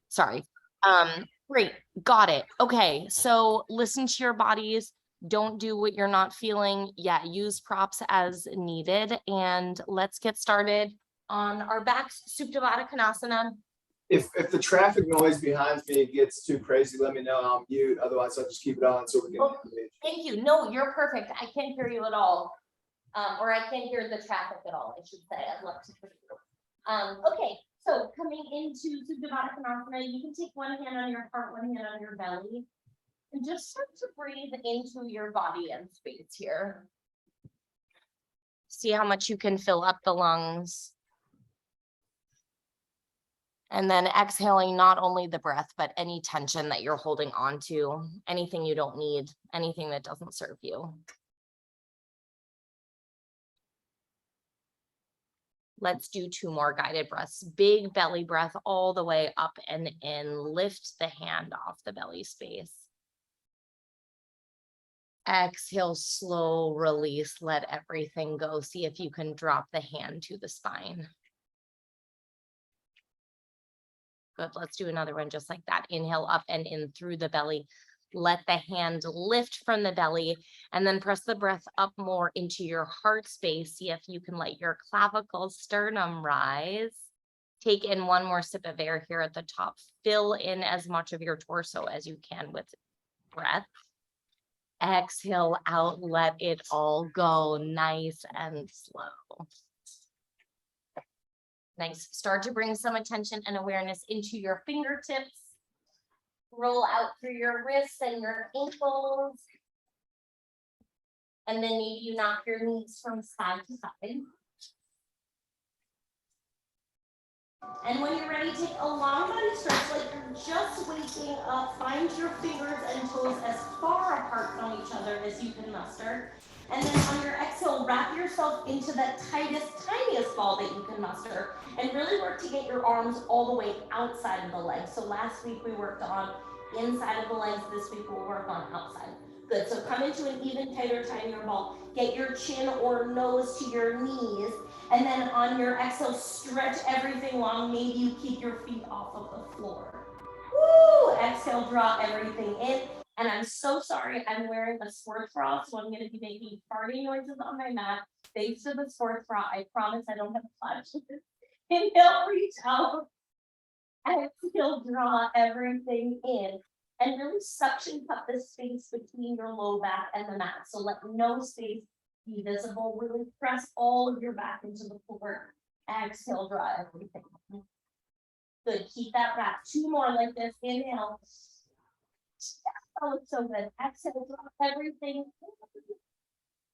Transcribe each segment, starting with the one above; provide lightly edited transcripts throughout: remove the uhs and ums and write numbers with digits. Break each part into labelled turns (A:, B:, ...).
A: Sorry. Great. Got it. Okay. So listen to your bodies. Don't do what you're not feeling. Yeah, use props as needed. And let's get started on our backs. Supta Baddha Konasana.
B: If the traffic noise behind me gets too crazy, let me know. I'll mute. Otherwise, I'll just keep it on so we can.
A: Thank you. No, you're perfect. I can't hear you at all. Or I can't hear the traffic at all, I should say. I'd love to hear you. Okay, so coming into Supta Baddha Konasana, you can take one hand on your heart, one hand on your belly, and just start to breathe into your body and space here. See how much you can fill up the lungs. And then exhaling not only the breath, but any tension that you're holding on to, anything you don't need, anything that doesn't serve you. Let's do 2 more guided breaths. Big belly breath all the way up and in. Lift the hand off the belly space. Exhale, slow release, let everything go. See if you can drop the hand to the spine. Good, let's do another one just like that. Inhale up and in through the belly. Let the hand lift from the belly and then press the breath up more into your heart space. See if you can let your clavicle sternum rise. Take in one more sip of air here at the top. Fill in as much of your torso as you can with breath. Exhale out, let it all go, nice and slow. Nice. Start to bring some attention and awareness into your fingertips. Roll out through your wrists and your ankles. And then maybe you knock your knees from side to side. And when you're ready, take a long body stretch like you're just waking up. Find your fingers and toes as far apart from each other as you can muster. And then on your exhale, wrap yourself into that tightest, tiniest ball that you can muster. And really work to get your arms all the way outside of the legs. So last week we worked on inside of the legs. This week we'll work on outside. Good, so come into an even tighter, tinier ball. Get your chin or nose to your knees. And then on your exhale, stretch everything long. Maybe you keep your feet off of the floor. Woo! Exhale, draw everything in. And I'm so sorry, I'm wearing a sports bra, so I'm gonna be making farting noises on my mat. Thanks to the sports bra, I promise I don't have flashes. Inhale, reach out. Exhale, draw everything in. And really suction cup the space between your low back and the mat. So let no space be visible. Really press all of your back into the floor. Exhale, draw everything. Good, keep that wrap. 2 more like this. Inhale. Oh, it's so good. Exhale, drop everything.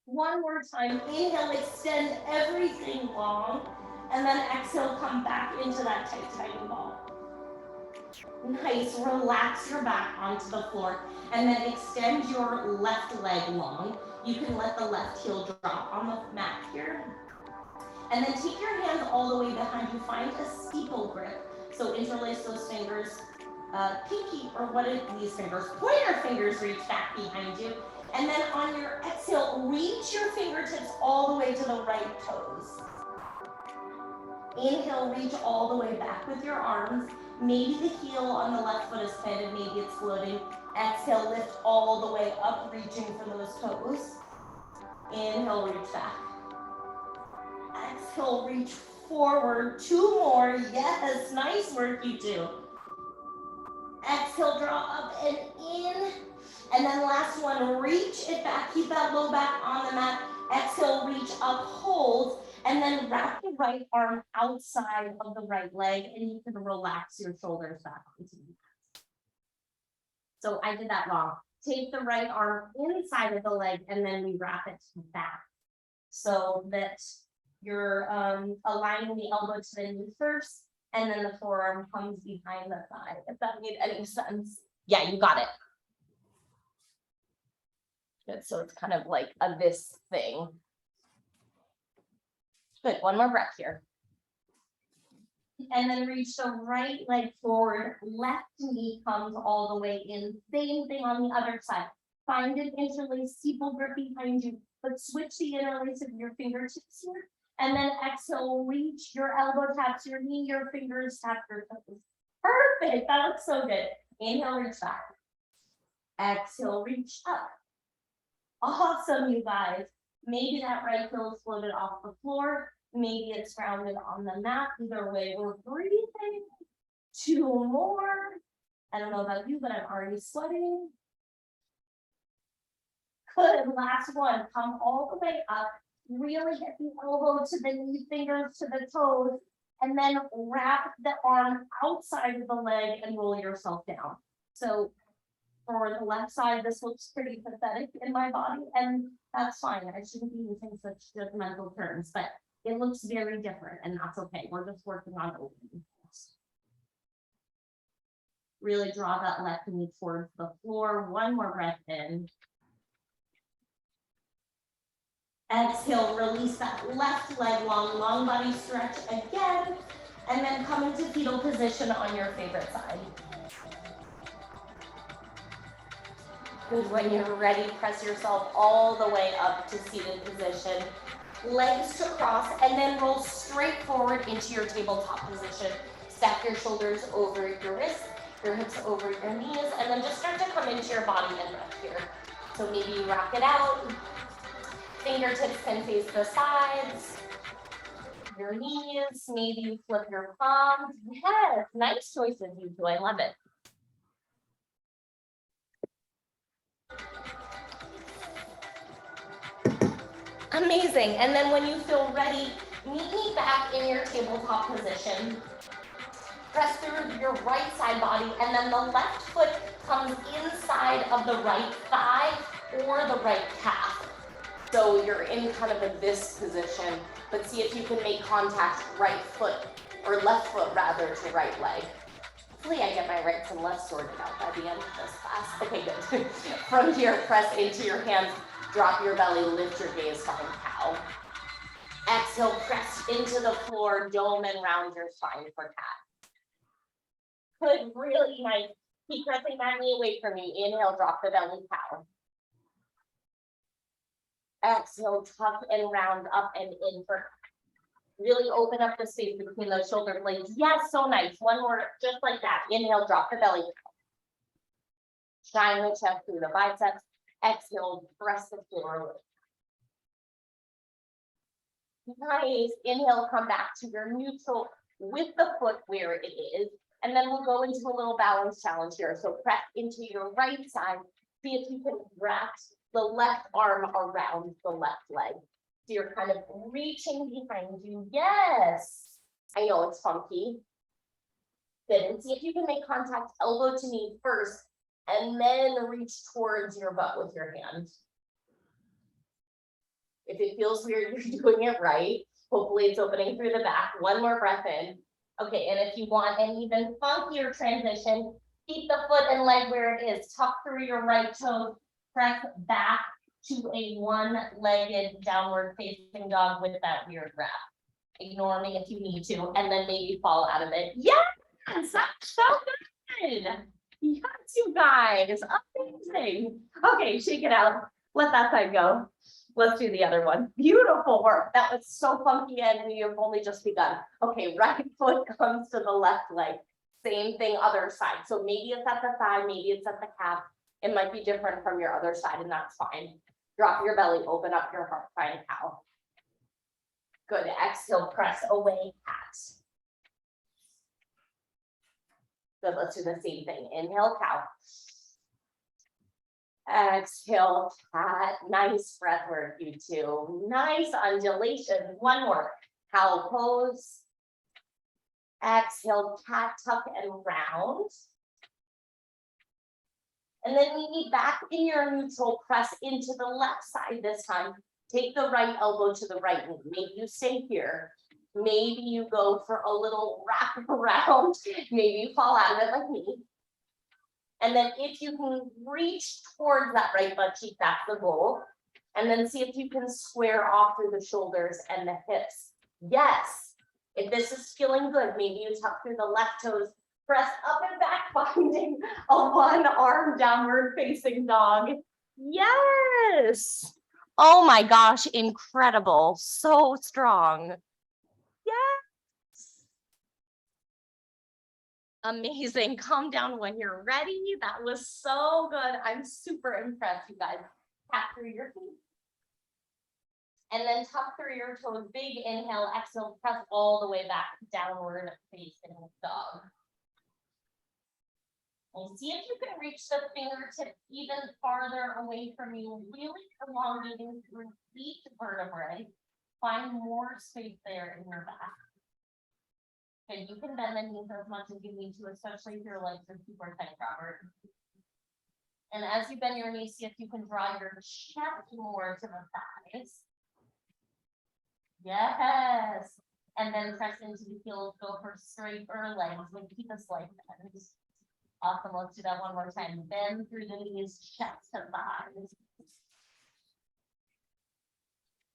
A: 1 more time. Inhale, extend everything long. And then exhale, come back into that tight, tiny ball. Nice, relax your back onto the floor. And then extend your left leg long. You can let the left heel drop on the mat here. And then take your hands all the way behind you. Find a steeple grip. So interlace those fingers. Pinky, or what are these fingers? Pointer fingers reach back behind you. And then on your exhale, reach your fingertips all the way to the right toes. Inhale, reach all the way back with your arms. Maybe the heel on the left foot is planted, maybe it's floating. Exhale, lift all the way up, reaching for those toes. Inhale, reach back. Exhale, reach forward. 2 more. Yes, nice work, you two. Exhale, draw up and in. And then last one, reach it back. Keep that low back on the mat. Exhale, reach up, hold. And then wrap the right arm outside of the right leg. And you can relax your shoulders back onto the mat. So I did that wrong. Take the right arm inside of the leg and then we wrap it back. So that you're aligning the elbow to the knee first. And then the forearm comes behind the thigh, if that made any sense. Yeah, you got it. Good, so it's kind of like this thing. Good, 1 more breath here. And then reach the right leg forward, left knee comes all the way in. Same thing on the other side. Find an interlace steeple grip behind you, but switch the interlace of your fingertips here. And then exhale, reach your elbow taps your knee, your fingers tap your toes. Perfect. That looks so good. Inhale, reach back. Exhale, reach up. Awesome, you guys. Maybe that right heel is floated off the floor. Maybe it's grounded on the mat. Either way, we're breathing. 2 more. I don't know about you, but I'm already sweating. Good. Last one. Come all the way up. Really get the elbow to the knee, fingers to the toes, and then wrap the arm outside of the leg and roll yourself down. So for the left side, this looks pretty pathetic in my body, and that's fine. I shouldn't be using such judgmental terms, but it looks very different, and that's okay. We're just working on opening. Really draw that left knee towards the floor. One more breath in. Exhale, release that left leg long body stretch again, and then come into fetal position on your favorite side. Good. When you're ready, press yourself all the way up to seated position. Legs to cross, and then roll straight forward into your tabletop position. Stack your shoulders over your wrists, your hips over your knees, and then just start to come into your body and breath here. So maybe you rock it out. Fingertips can face the sides. Your knees, maybe you flip your palms. Yes, nice choices, you two. I love it. Amazing. And then when you feel ready, meet me back in your tabletop position. Press through your right side body, and then the left foot comes inside of the right thigh or the right calf. So you're in kind of this position, but see if you can make contact right foot, or left foot rather, to right leg. Hopefully I get my rights and lefts sorted out by the end of this class. Okay, good. From here, press into your hands, drop your belly, lift your gaze, find cow. Exhale, press into the floor, dome and round your spine for cat. Good, really nice. Keep pressing that knee away from you. Inhale, drop the belly, cow. Exhale, tuck and round up and in for really open up the space between those shoulder blades. Yes, so nice. One more, just like that. Inhale, drop the belly. Shine the chest through the biceps. Exhale, press the floor away. Nice. Inhale, come back to your neutral with the foot where it is. And then we'll go into a little balance challenge here. So press into your right side. See if you can wrap the left arm around the left leg. So you're kind of reaching behind you. Yes. I know it's funky. Good. And see if you can make contact elbow to knee first, and then reach towards your butt with your hand. If it feels weird, you're doing it right. Hopefully it's opening through the back. One more breath in. Okay, and if you want an even funkier transition, keep the foot and leg where it is. Tuck through your right toe. Press back to a one-legged downward facing dog with that weird wrap. Ignore me if you need to, and then maybe fall out of it. Yes, that's so good. Yes, you guys, amazing. Okay, shake it out. Let that side go. Let's do the other one. Beautiful work. That was so funky, and you've only just begun. Okay, right foot comes to the left leg. Same thing, other side. So maybe it's at the thigh, maybe it's at the calf. It might be different from your other side, and that's fine. Drop your belly, open up your heart, find cow. Good. Exhale, press away, cat. Good. Let's do the same thing. Inhale, cow. Exhale, cat. Nice breath work, you two. Nice undulation. One more. Cow pose. Exhale, cat, tuck and round. And then we need back in your neutral, press into the left side this time. Take the right elbow to the right knee. Maybe you stay here. Maybe you go for a little wrap around. Maybe you fall out of it like me. And then if you can reach towards that right butt cheek, that's the goal. And then see if you can square off through the shoulders and the hips. Yes. If this is feeling good, maybe you tuck through the left toes. Press up and back, finding a one-arm downward facing dog. Yes. Oh my gosh, incredible. So strong. Yes. Amazing. Calm down when you're ready. That was so good. I'm super impressed, you guys. Tap through your feet. And then tuck through your toes. Big inhale, exhale, press all the way back, downward facing dog. And see if you can reach the fingertips even farther away from you, really elongating through each vertebrae. Find more space there in your back. Okay, you can bend the knees as much as you need to, especially if your legs are super tight, Robert. And as you bend your knees, see if you can draw your chest more to the thighs. Yes. And then press into the heels, go for straighter legs, and keep a slight bend. Awesome, let's do that one more time. Bend through the knees, chest to thighs.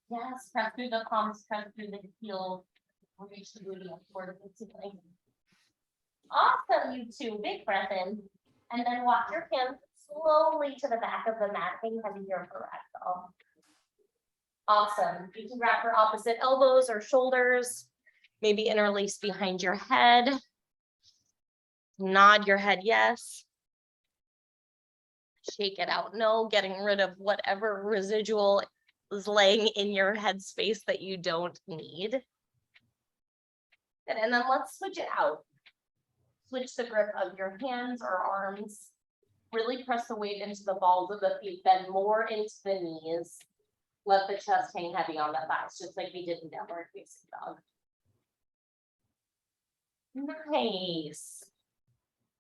A: Yes, press through the palms, press through the heels, reach the booty up toward the ceiling. Awesome, you two, big breath in. And then walk your hands slowly to the back of the mat, being heavy here for ragdoll. Awesome, you can grab for opposite elbows or shoulders, maybe interlace behind your head. Nod your head yes. Shake it out no, getting rid of whatever residual is laying in your headspace that you don't need. And then let's switch it out. Switch the grip of your hands or arms. Really press the weight into the balls of the feet, bend more into the knees. Let the chest hang heavy on the thighs, just like we did in downward facing dog. Nice.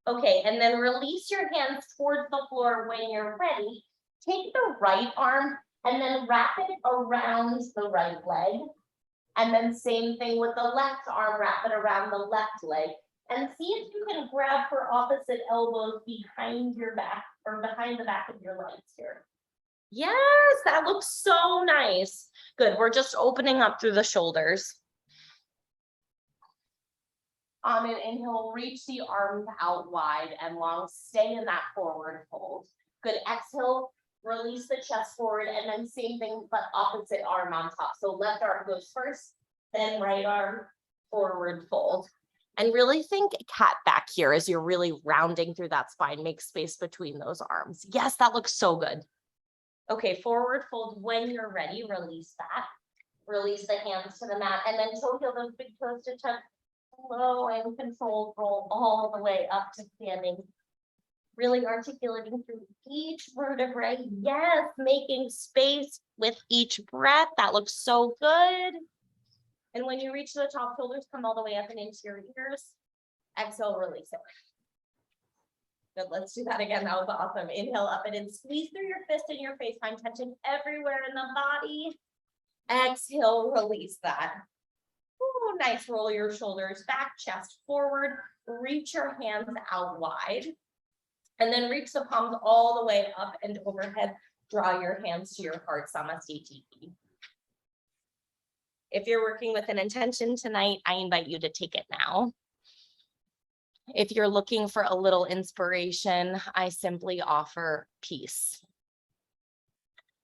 A: Okay, and then release your hands towards the floor when you're ready. Take the right arm and then wrap it around the right leg. And then same thing with the left arm, wrap it around the left leg. And see if you can grab for opposite elbows behind your back or behind the back of your legs here. Yes, that looks so nice. Good, we're just opening up through the shoulders. On an inhale, reach the arms out wide and long. Stay in that forward fold. Good, exhale, release the chest forward, and then same thing, but opposite arm on top. So left arm goes first, then right arm, forward fold. And really think cat back here as you're really rounding through that spine. Make space between those arms. Yes, that looks so good. Okay, forward fold when you're ready, release that. Release the hands to the mat, and then toe heel those big toes to touch. Slow and controlled roll all the way up to standing. Really articulating through each vertebrae. Yes, making space with each breath. That looks so good. And when you reach the top, shoulders come all the way up and into your ears. Exhale, release it. Good, let's do that again. That was awesome. Inhale up and in. Squeeze through your fist and your face. I'm touching everywhere in the body. Exhale, release that. Ooh, nice. Roll your shoulders back, chest forward. Reach your hands out wide. And then reach the palms all the way up and overhead. Draw your hands to your heart, Samasthiti. If you're working with an intention tonight, I invite you to take it now. If you're looking for a little inspiration, I simply offer peace.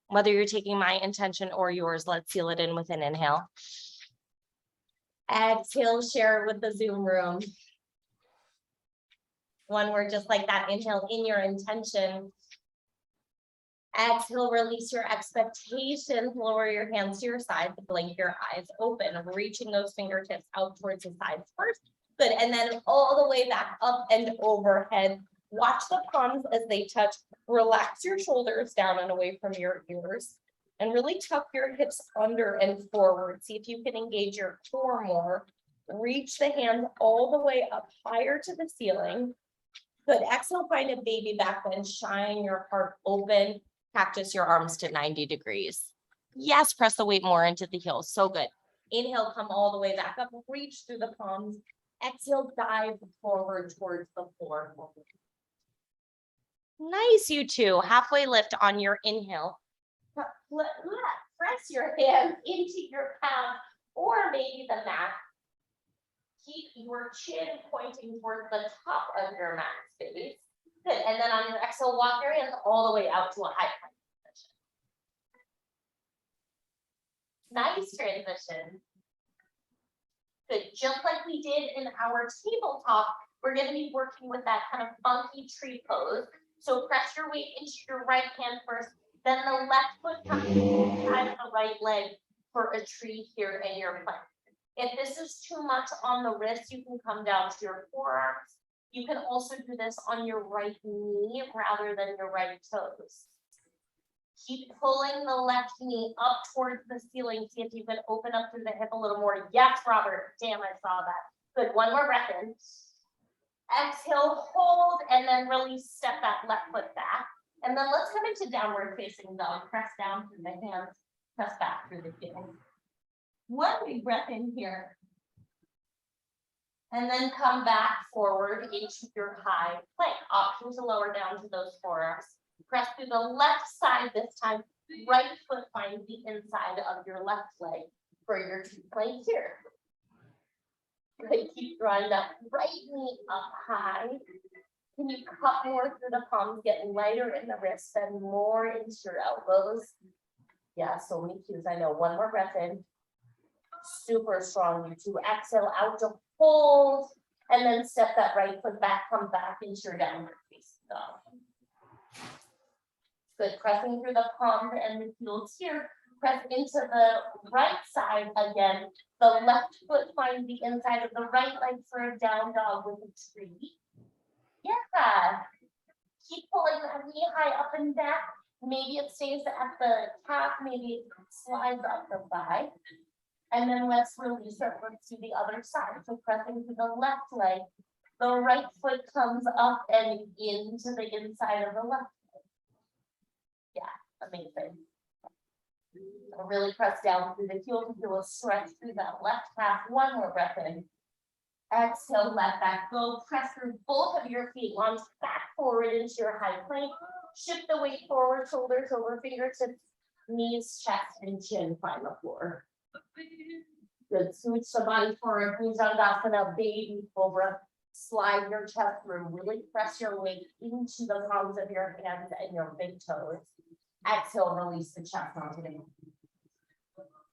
A: Whether you're taking my intention or yours, let's seal it in with an inhale. Exhale, share it with the Zoom room. One word just like that, inhale in your intention. Exhale, release your expectations, lower your hands to your sides, blink your eyes open, reaching those fingertips out towards the sides first. Good, and then all the way back up and overhead. Watch the palms as they touch. Relax your shoulders down and away from your ears. And really tuck your hips under and forward. See if you can engage your core more. Reach the hands all the way up higher to the ceiling. Good, exhale, find a baby back bend, shine your heart open. Cactus your arms to 90 degrees. Yes, press the weight more into the heels, so good. Inhale, come all the way back up, reach through the palms. Exhale, dive forward towards the floor. Nice, you two. Halfway lift on your inhale. Press your hands into your calf or maybe the mat. Keep your chin pointing towards the top of your mat space. Good, and then on your exhale, walk your hands all the way out to a high plank position. Nice transition. Good, just like we did in our tabletop, we're going to be working with that kind of funky tree pose. So press your weight into your right hand first, then the left foot comes inside the right leg for a tree here in your plank. If this is too much on the wrist, you can come down to your forearms. You can also do this on your right knee rather than your right toes. Keep pulling the left knee up towards the ceiling. See if you can open up through the hip a little more. Yes, Robert. Damn, I saw that. Good. One more breath in. Exhale, hold, and then really step that left foot back. And then let's come into downward facing dog. Press down through the hands. Press back through the feet. One big breath in here. And then come back forward into your high plank. Option to lower down to those forearms. Press through the left side this time. Right foot finds the inside of your left leg for your two plank here. Good. Keep drawing that right knee up high. Can you cut more through the palms, get lighter in the wrists, and more into your elbows? Yeah, so many cues. I know. One more breath in. Super strong, you two. Exhale out to hold, and then step that right foot back, come back into your downward facing dog. Good, pressing through the palms and the heels here. Press into the right side again. The left foot finds the inside of the right leg for a down dog with a tree. Yeah. Keep pulling that knee high up and back. Maybe it stays at the calf, maybe it slides up the thigh. And then let's release it. Let's do the other side. So pressing to the left leg, the right foot comes up and into the inside of the left leg. Yeah, amazing. Really press down through the heel to feel a stretch through that left calf. One more breath in. Exhale, let that go. Press through both of your feet, launch back forward into your high plank. Shift the weight forward, shoulders over fingertips, knees, chest, and chin find the floor. Good. Switch the body forward. Bhujangasana, baby cobra. Slide your chest through. Really press your weight into the palms of your hands and your big toes. Exhale, release the chest onto the knee.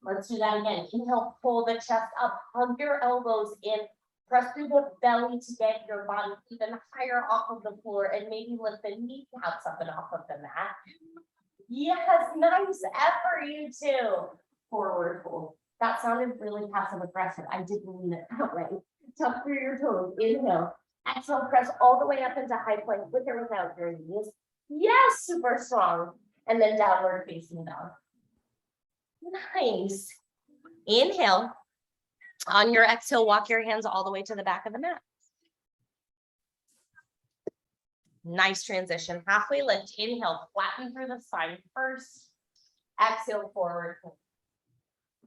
A: Let's do that again. Inhale, pull the chest up, hug your elbows in, press through the belly to get your body even higher off of the floor, and maybe lift the kneecaps up and off of the mat. Yes, nice effort, you two. Forward fold. That sounded really passive aggressive. I didn't mean it that way. Tuck through your toes. Inhale. Exhale, press all the way up into high plank with or without your knees. Yes, super strong. And then downward facing dog. Nice. Inhale. On your exhale, walk your hands all the way to the back of the mat. Nice transition. Halfway lift. Inhale, flatten through the spine first. Exhale, forward.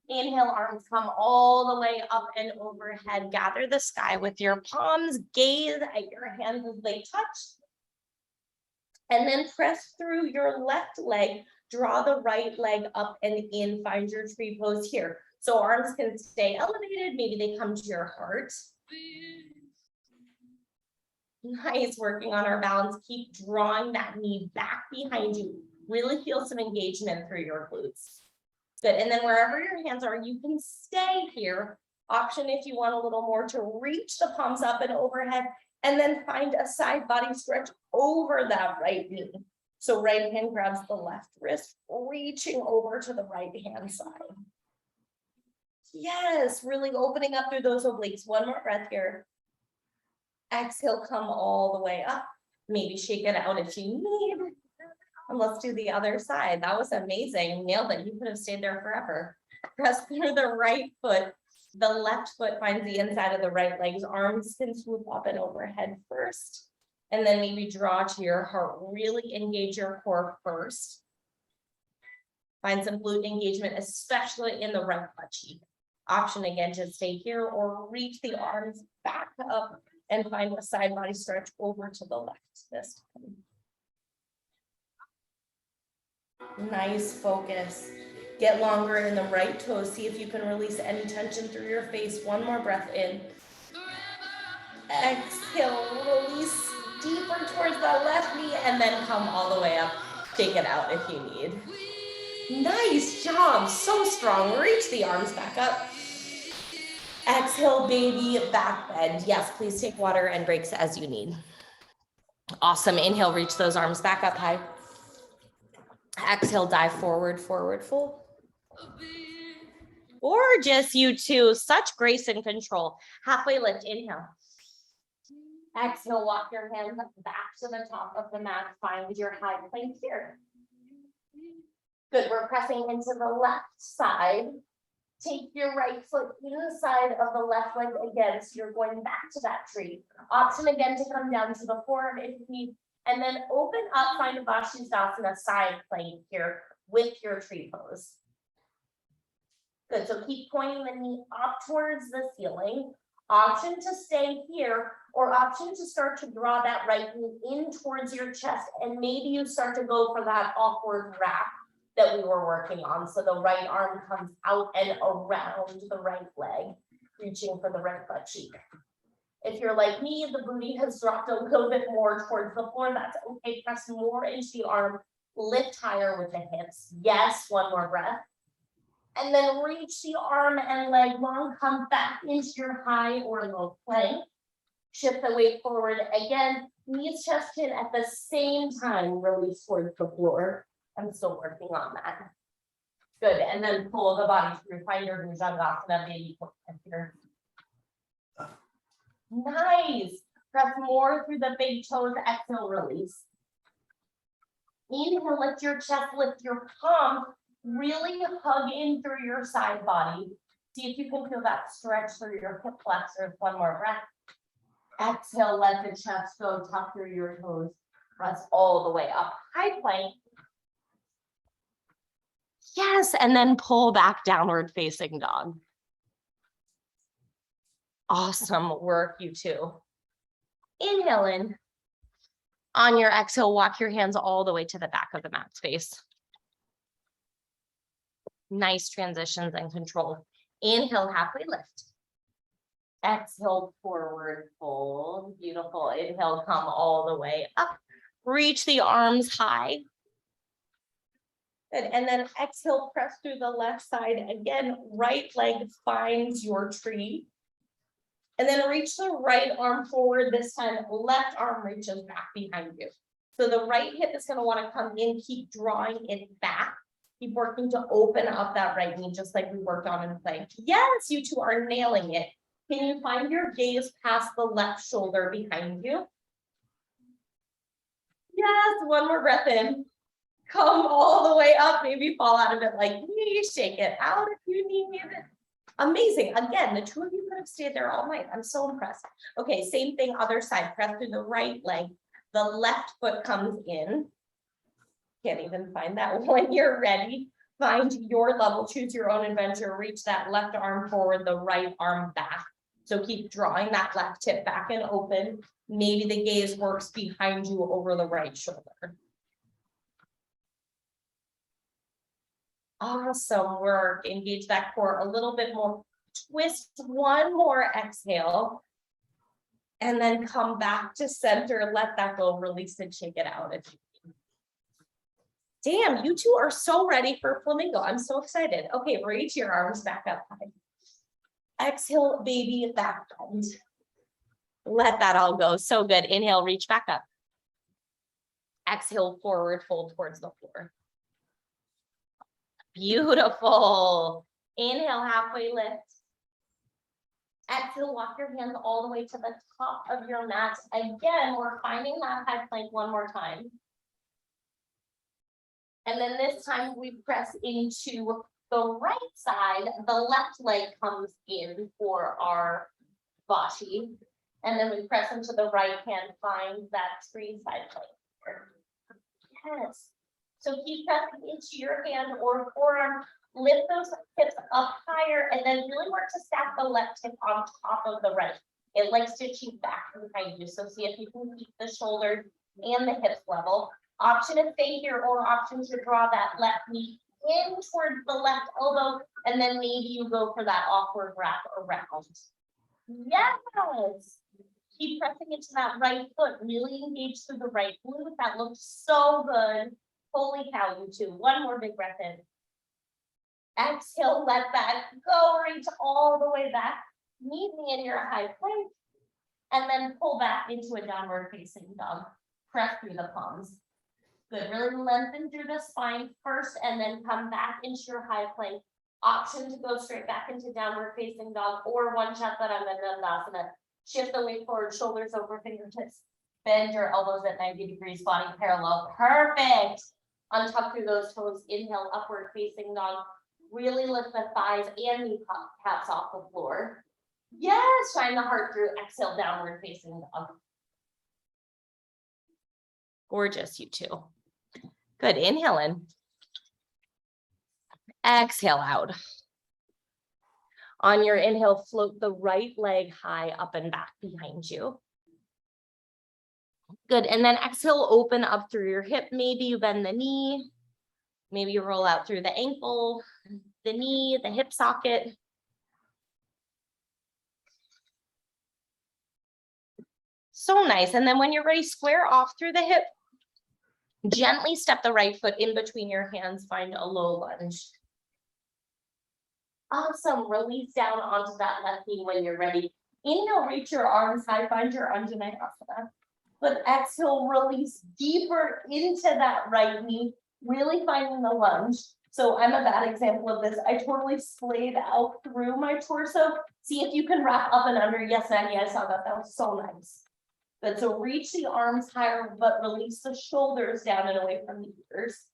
A: Inhale, arms come all the way up and overhead. Gather the sky with your palms. Gaze at your hands as they touch. And then press through your left leg. Draw the right leg up and in. Find your tree pose here. So arms can stay elevated. Maybe they come to your heart. Nice, working on our balance. Keep drawing that knee back behind you. Really feel some engagement through your glutes. Good, and then wherever your hands are, you can stay here. Option if you want a little more to reach the palms up and overhead, and then find a side body stretch over that right knee. So right hand grabs the left wrist, reaching over to the right hand side. Yes, really opening up through those obliques. One more breath here. Exhale, come all the way up. Maybe shake it out if you need. And let's do the other side. That was amazing. Nailed it. You could have stayed there forever. Press through the right foot. The left foot finds the inside of the right leg's arms can swoop up and overhead first. And then maybe draw to your heart. Really engage your core first. Find some glute engagement, especially in the right butt cheek. Option again to stay here or reach the arms back up and find a side body stretch over to the left this time. Nice focus. Get longer in the right toes. See if you can release any tension through your face. One more breath in. Exhale, release deeper towards the left knee and then come all the way up. Take it out if you need. Nice job. So strong. Reach the arms back up. Exhale, baby, back bend. Yes, please take water and breaks as you need. Awesome. Inhale, reach those arms back up high. Exhale, dive forward, forward, fold. Gorgeous, you two. Such grace and control. Halfway lift, inhale. Exhale, walk your hands back to the top of the mat. Find your high plank here. Good, we're pressing into the left side. Take your right foot inside of the left leg again. So you're going back to that tree. Option again to come down to the forearm if you need. And then open up, find a Vashisthasana side plank here with your tree pose. Good, so keep pointing the knee up towards the ceiling. Option to stay here, or option to start to draw that right knee in towards your chest, and maybe you start to go for that awkward wrap that we were working on. So the right arm comes out and around the right leg, reaching for the right butt cheek. If you're like me, the booty has dropped a little bit more towards the floor, that's okay. Press more into the arm, lift higher with the hips. Yes, one more breath. And then reach the arm and leg long, come back into your high or low plank. Shift the weight forward again, knees, chest, chin at the same time, release towards the floor. I'm still working on that. Good, and then pull the body through, find your Bhujangasana, baby here. Nice, press more through the big toes, exhale, release. Inhale, lift your chest, lift your palm. Really hug in through your side body. See if you can feel that stretch through your hip flexors. One more breath. Exhale, let the chest go, tuck through your toes. Press all the way up, high plank. Yes, and then pull back, downward facing dog. Awesome work, you two. Inhale in. On your exhale, walk your hands all the way to the back of the mat space. Nice transitions and control. Inhale, halfway lift. Exhale, forward fold. Beautiful. Inhale, come all the way up. Reach the arms high. Good. And then exhale, press through the left side. Again, right leg finds your tree. And then reach the right arm forward. This time, left arm reaches back behind you. So the right hip is going to want to come in, keep drawing it back. Keep working to open up that right knee, just like we worked on in plank. Yes, you two are nailing it. Can you find your gaze past the left shoulder behind you? Yes, one more breath in. Come all the way up, maybe fall out of it like me, shake it out if you need it. Amazing. Again, the two of you could have stayed there all night. I'm so impressed. Okay, same thing, other side. Press through the right leg. The left foot comes in. Can't even find that. When you're ready, find your level, choose your own adventure, reach that left arm forward, the right arm back. So keep drawing that left hip back and open. Maybe the gaze works behind you over the right shoulder. Awesome work. Engage that core a little bit more. Twist one more exhale. And then come back to center. Let that go. Release it. Shake it out. Damn, you two are so ready for flamingo. I'm so excited. Okay, reach your arms back up high. Exhale, baby, back bend. Let that all go. So good. Inhale, reach back up. Exhale, forward fold towards the floor. Beautiful. Inhale, halfway lift. Exhale, walk your hands all the way to the top of your mat. Again, we're finding that high plank one more time. And then this time we press into the right side. The left leg comes in for our Vashi. And then we press into the right hand, find that tree side plank. Yes. So keep pressing into your hand or forearm. Lift those hips up higher and then really work to stack the left hip on top of the right. It likes to cheek back behind you. So see if you can keep the shoulders and the hips level. Option to stay here or option to draw that left knee in towards the left elbow. And then maybe you go for that awkward wrap around. Yes. Keep pressing into that right foot. Really engage through the right glute. That looks so good. Holy cow, you two. One more big breath in. Exhale, let that go. Reach all the way back. Meet me in your high plank, and then pull back into a downward facing dog. Press through the palms. Good, really lengthen through the spine first, and then come back into your high plank. Option to go straight back into downward facing dog, or one chaturanga dandasana. Shift the weight forward, shoulders over fingertips. Bend your elbows at 90 degrees, body parallel. Perfect. Untuck through those toes. Inhale, upward facing dog. Really lift the thighs and kneecaps off the floor. Yes, shine the heart through. Exhale, downward facing dog. Gorgeous, you two. Good, inhale in. Exhale out. On your inhale, float the right leg high up and back behind you. Good, and then exhale, open up through your hip. Maybe you bend the knee. Maybe you roll out through the ankle, the knee, the hip socket. So nice. And then when you're ready, square off through the hip. Gently step the right foot in between your hands, find a low lunge. Awesome, release down onto that left knee when you're ready. Inhale, reach your arms high, find your Anjaneyasana. But exhale, release deeper into that right knee, really finding the lunge. So I'm a bad example of this. I totally splayed out through my torso. See if you can wrap up and under. Yes, Annie, I saw that. That was so nice. Good, so reach the arms higher, but release the shoulders down and away from the ears.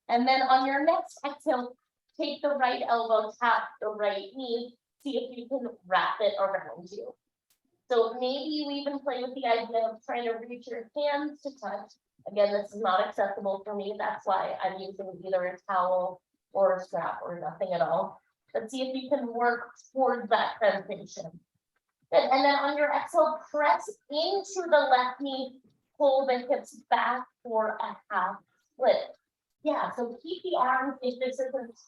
A: And then on your next exhale, take the right elbow, tap the right knee, see if you can wrap it around you. So maybe you even play with the idea of trying to reach your hands to touch. Again, this is not accessible for me. That's why I'm using either a towel or a strap or nothing at all. But see if you can work towards that sensation. Good. And then on your exhale, press into the left knee, pull the hips back for a half split. Yeah, so keep the arms if this isn't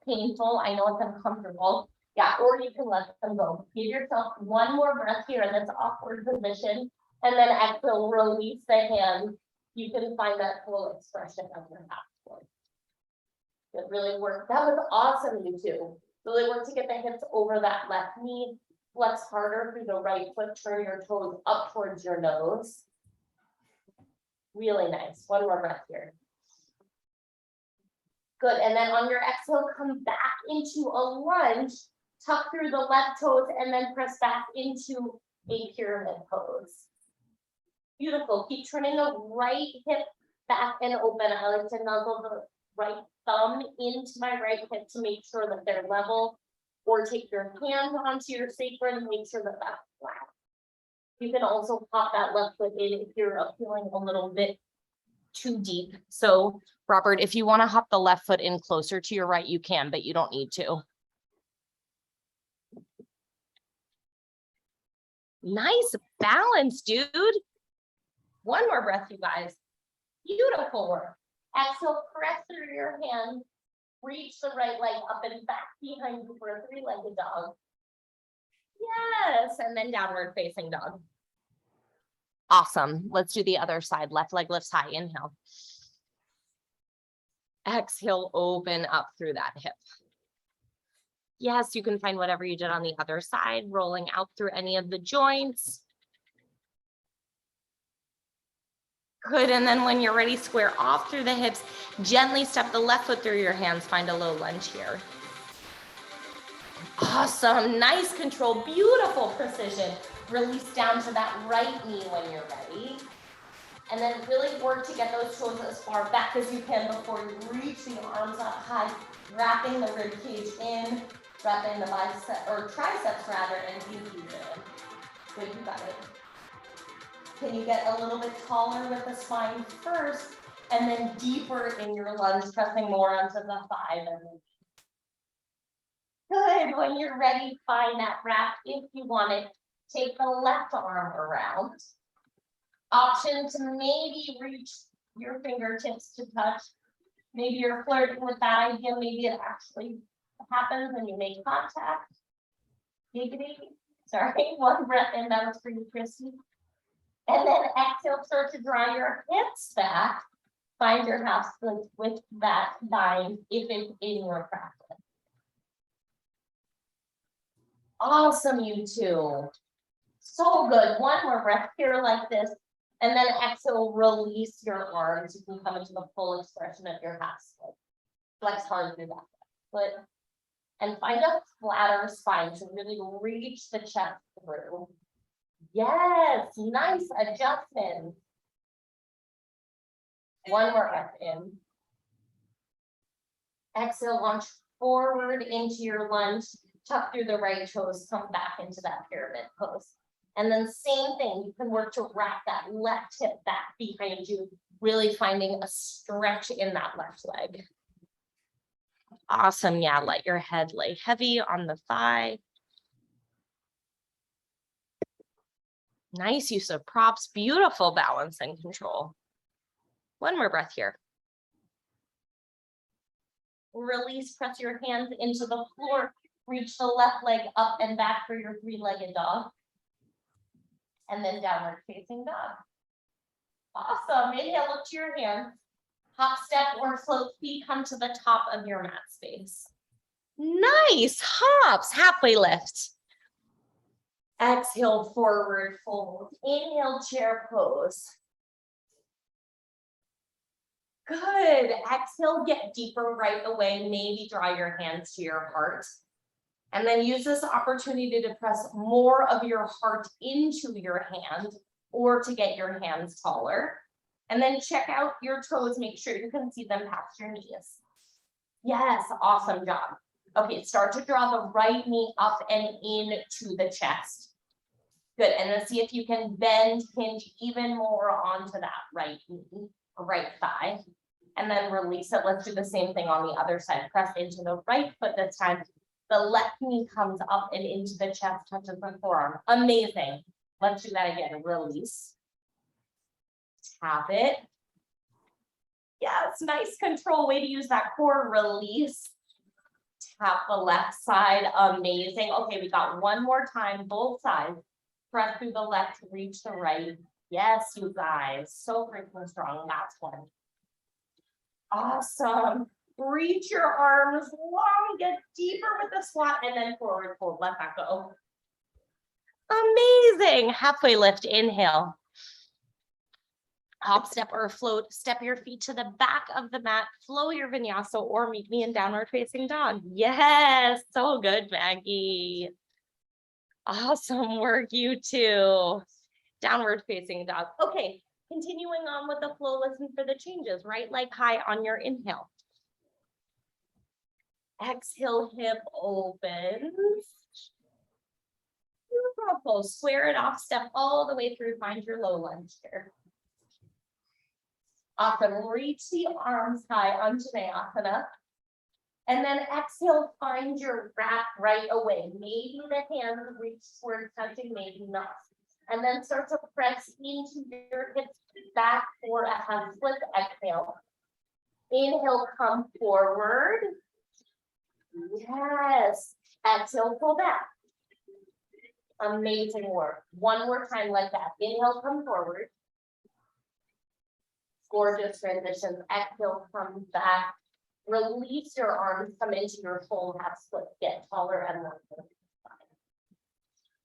A: painful. I know it's uncomfortable. Yeah, or you can let them go. Give yourself one more breath here in this awkward position, and then exhale, release the hands. You can find that full expression of your half split. It really worked. That was awesome, you two. Really work to get the hips over that left knee. Flex harder through the right foot, turn your toes up towards your nose. Really nice. One more breath here. Good, and then on your exhale, come back into a lunge, tuck through the left toes, and then press back into a pyramid pose. Beautiful, keep turning the right hip back and open. I like to nuzzle the right thumb into my right hip to make sure that they're level. Or take your hand onto your sacrum and make sure that that's flat. You can also pop that left foot in if you're feeling a little bit too deep. So, Robert, if you want to hop the left foot in closer to your right, you can, but you don't need to. Nice balance, dude. One more breath, you guys. Beautiful work. Exhale, press through your hand. Reach the right leg up and back behind you for a three-legged dog. Yes, and then downward facing dog. Awesome. Let's do the other side. Left leg lifts high. Inhale. Exhale, open up through that hip. Yes, you can find whatever you did on the other side, rolling out through any of the joints. Good, and then when you're ready, square off through the hips, gently step the left foot through your hands, find a low lunge here. Awesome, nice control, beautiful precision. Release down to that right knee when you're ready. And then really work to get those toes as far back as you can before you reach the arms up high, wrapping the rib cage in, wrapping the bicep or triceps rather, and pinkies in. Good, you got it. Can you get a little bit taller with the spine first, and then deeper in your lunge, pressing more onto the thigh. Good, when you're ready, find that wrap. If you want it, take the left arm around. Option to maybe reach your fingertips to touch. Maybe you're flirting with that idea, maybe it actually happens and you make contact. Giggity. Sorry, one breath in, that was for you, Christy. And then exhale, start to draw your hips back. Find your half split with that bind if it's in your practice. Awesome, you two. So good. One more breath here like this. And then exhale, release your arms. You can come into the full expression of your half split. Flex hard through that foot. And find a flatter spine to really reach the chest through. Yes, nice adjustment. One more breath in. Exhale, launch forward into your lunge. Tuck through the right toes, come back into that pyramid pose. And then same thing, you can work to wrap that left hip back behind you, really finding a stretch in that left leg. Awesome, yeah, let your head lay heavy on the thigh. Nice use of props, beautiful balance and control. One more breath here. Release, press your hands into the floor, reach the left leg up and back for your three-legged dog. And then downward facing dog. Awesome, inhale, look to your hands. Hop, step, or float, feet come to the top of your mat space. Nice, hops, halfway lift. Exhale, forward fold. Inhale, chair pose. Good, exhale, get deeper right away. Maybe draw your hands to your heart. And then use this opportunity to press more of your heart into your hand or to get your hands taller. And then check out your toes, make sure you can see them past your knees. Yes, awesome job. Okay, start to draw the right knee up and into the chest. Good, and then see if you can bend, hinge even more onto that right knee, right thigh. And then release it. Let's do the same thing on the other side. Press into the right foot this time. The left knee comes up and into the chest, touches the forearm. Amazing. Let's do that again. Release. Tap it. Yes, nice control. Way to use that core. Release. Tap the left side. Amazing. Okay, we got one more time, both sides. Press through the left, reach the right. Yes, you guys. So freaking strong. Last one. Awesome. Reach your arms long, get deeper with the squat, and then forward fold. Let that go. Amazing. Halfway lift, inhale. Hop, step, or float. Step your feet to the back of the mat. Flow your vinyasa or meet me in downward facing dog. Yes, so good, Maggie. Awesome work, you two. Downward facing dog. Okay, continuing on with the flow, listen for the changes. Right leg high on your inhale. Exhale, hip opens. Beautiful. Square it off, step all the way through, find your low lunge here. Awesome. Reach the arms high onto Mayasana. And then exhale, find your wrap right away. Maybe the hands reach towards touching, maybe not. And then start to press into your hips back for a half split. Exhale. Inhale, come forward. Yes. Exhale, pull back. Amazing work. One more time like that. Inhale, come forward. Gorgeous transitions. Exhale, come back. Release your arms, come into your full half split. Get taller and more.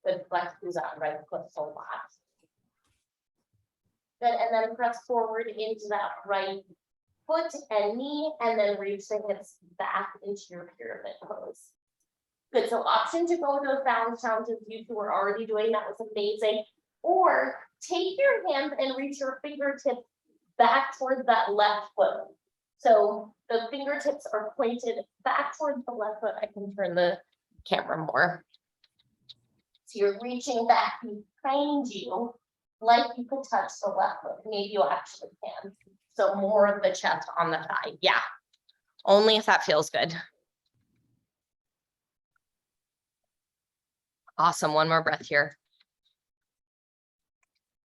A: Good, flex through that right foot so lot. Good, and then press forward into that right foot and knee, and then reach the hips back into your pyramid pose. Good, so option to go to those balance challenges you two were already doing, that was amazing. Or take your hands and reach your fingertips back towards that left foot. So the fingertips are pointed back towards the left foot. I can turn the camera more. So you're reaching back behind you, like you could touch the left foot. Maybe you actually can. So more of the chest on the thigh. Yeah, only if that feels good. Awesome, one more breath here.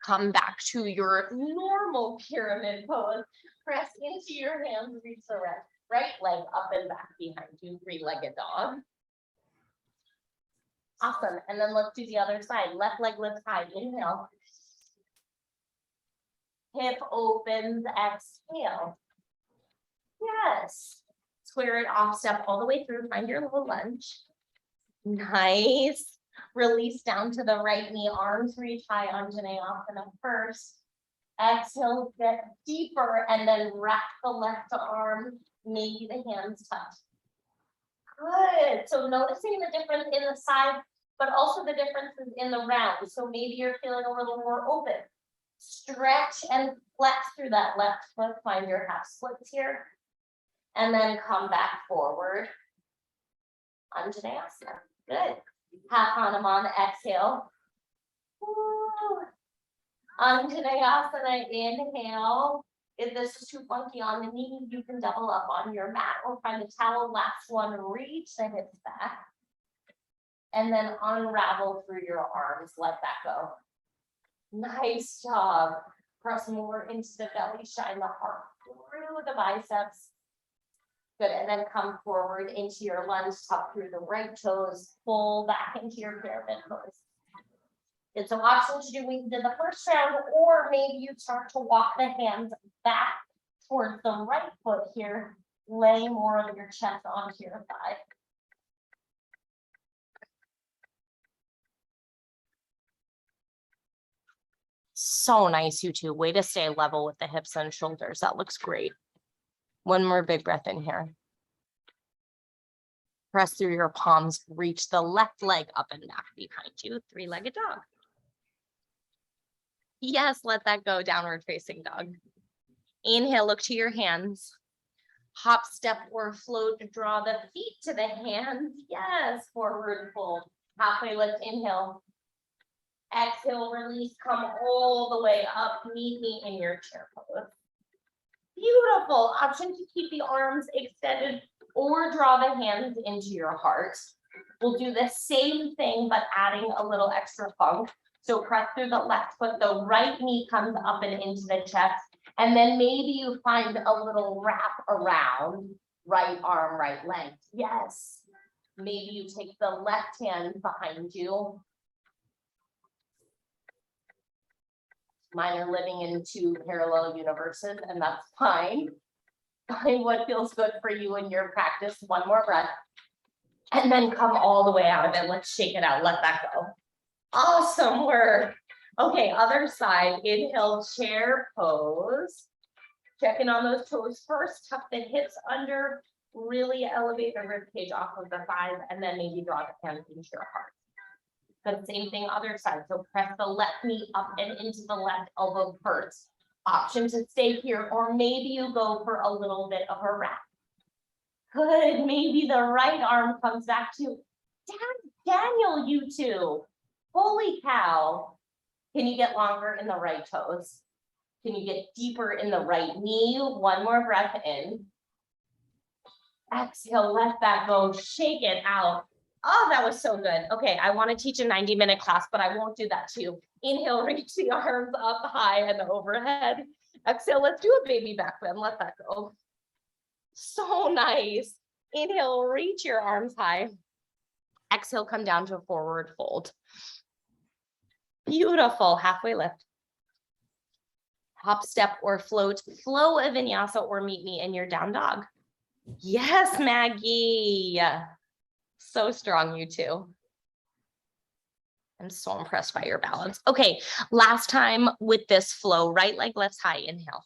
A: Come back to your normal pyramid pose. Press into your hands, reach the right leg up and back behind you, three-legged dog. Awesome, and then let's do the other side. Left leg lifts high, inhale. Hip opens, exhale. Yes. Square it off, step all the way through, find your little lunge. Nice. Release down to the right knee, arms reach high, Anjaneyasana first. Exhale, get deeper, and then wrap the left arm, maybe the hands touch. Good, so noticing the difference in the side, but also the differences in the round. So maybe you're feeling a little more open. Stretch and flex through that left foot, find your half splits here. And then come back forward. Anjaneyasana, good. Half Hanuman, exhale. Woo. Anjaneyasana, inhale. If this is too funky on the knee, you can double up on your mat or find a towel. Last one, reach the hips back. And then unravel through your arms, let that go. Nice job. Press more into the belly, shine the heart through the biceps. Good, and then come forward into your lunge, tuck through the right toes, pull back into your pyramid pose. It's an option to do what you did the first round, or maybe you start to walk the hands back towards the right foot here, lay more of your chest onto your thigh. So nice, you two. Way to stay level with the hips and shoulders. That looks great. One more big breath in here. Press through your palms, reach the left leg up and back behind you, three-legged dog. Yes, let that go, downward facing dog. Inhale, look to your hands. Hop, step, or float to draw the feet to the hands. Yes, forward fold. Halfway lift, inhale. Exhale, release, come all the way up, meet me in your chair pose. Beautiful, option to keep the arms extended or draw the hands into your heart. We'll do the same thing, but adding a little extra funk. So press through the left foot, the right knee comes up and into the chest. And then maybe you find a little wrap around right arm, right leg. Yes. Maybe you take the left hand behind you. Mine are living in two parallel universes, and that's fine. Find what feels good for you in your practice. One more breath. And then come all the way out of it. Let's shake it out. Let that go. Awesome work. Okay, other side. Inhale, chair pose. Check in on those toes first. Tuck the hips under. Really elevate the rib cage off of the thighs, and then maybe draw the hands into your heart. But same thing, other side. So press the left knee up and into the left elbow first. Option to stay here, or maybe you go for a little bit of a wrap. Good, maybe the right arm comes back to Daniel, you two. Holy cow. Can you get longer in the right toes? Can you get deeper in the right knee? One more breath in. Exhale, let that go, shake it out. Oh, that was so good. Okay, I want to teach a 90-minute class, but I won't do that to you. Inhale, reach the arms up high and overhead. Exhale, let's do a baby back bend. Let that go. So nice. Inhale, reach your arms high. Exhale, come down to a forward fold. Beautiful. Halfway lift. Hop, step, or float. Flow a vinyasa or meet me in your down dog. Yes, Maggie. So strong, you two. I'm so impressed by your balance. Okay, last time with this flow, right leg lifts high, inhale.